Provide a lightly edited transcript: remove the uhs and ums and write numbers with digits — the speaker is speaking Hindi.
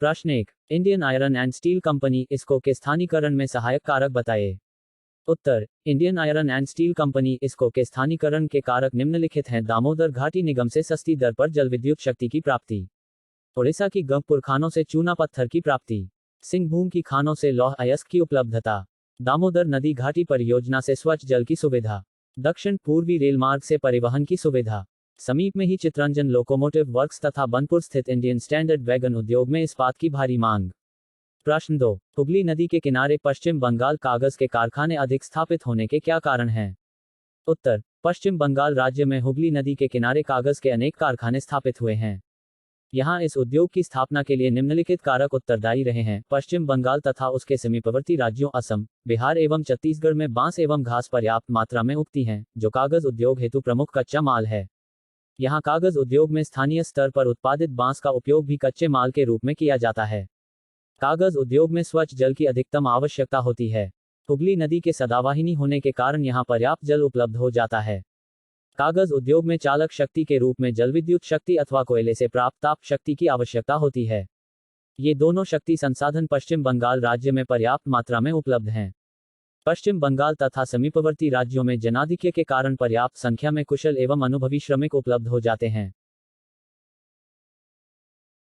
प्रश्न 1, Indian Iron and Steel Company इसको के स्थानीयकरण में सहायक कारक बताइए। उत्तर, Indian Iron and Steel Company इसको के स्थानीयकरण के कारक निम्नलिखित हैं। दामोदर घाटी निगम से सस्ती दर पर जल विद्युत शक्ति की प्राप्ति, उड़ीसा की गंगपुर खानों से चूना पत्थर की प्राप्ति, सिंहभूम की खानों से लौह अयस्क की उपलब्धता, दामोदर नदी घाटी परियोजना से स्वच्छ जल की सुविधा, दक्षिण पूर्वी रेल मार्ग से परिवहन की सुविधा, समीप में ही चितरंजन लोकोमोटिव वर्क्स तथा बनपुर स्थित इंडियन स्टैंडर्ड वैगन उद्योग में इस्पात की भारी मांग। प्रश्न 2, हुगली नदी के किनारे पश्चिम बंगाल कागज के कारखाने अधिक स्थापित होने के क्या कारण हैं। उत्तर, पश्चिम बंगाल राज्य में हुगली नदी के किनारे कागज के अनेक कारखाने स्थापित हुए हैं। यहाँ इस उद्योग की स्थापना के लिए निम्नलिखित कारक उत्तरदायी रहे हैं। पश्चिम बंगाल तथा उसके समीपवर्ती राज्यों असम, बिहार एवं छत्तीसगढ़ में बांस एवं घास पर्याप्त मात्रा में उगती हैं, जो कागज उद्योग हेतु प्रमुख कच्चा माल है। यहाँ कागज उद्योग में स्थानीय स्तर पर उत्पादित बांस का उपयोग भी कच्चे माल के रूप में किया जाता है। कागज उद्योग में स्वच्छ जल की अधिकतम आवश्यकता होती है। हुगली नदी के सदावाहिनी होने के कारण यहाँ पर्याप्त जल उपलब्ध हो जाता है। कागज उद्योग में चालक शक्ति के रूप में जलविद्युत शक्ति अथवा कोयले से प्राप्त ताप शक्ति की आवश्यकता होती है। ये दोनों शक्ति संसाधन पश्चिम बंगाल राज्य में पर्याप्त मात्रा में उपलब्ध हैं। पश्चिम बंगाल तथा समीपवर्ती राज्यों में जनाधिक्य के कारण पर्याप्त संख्या में कुशल एवं अनुभवी श्रमिक उपलब्ध हो जाते हैं।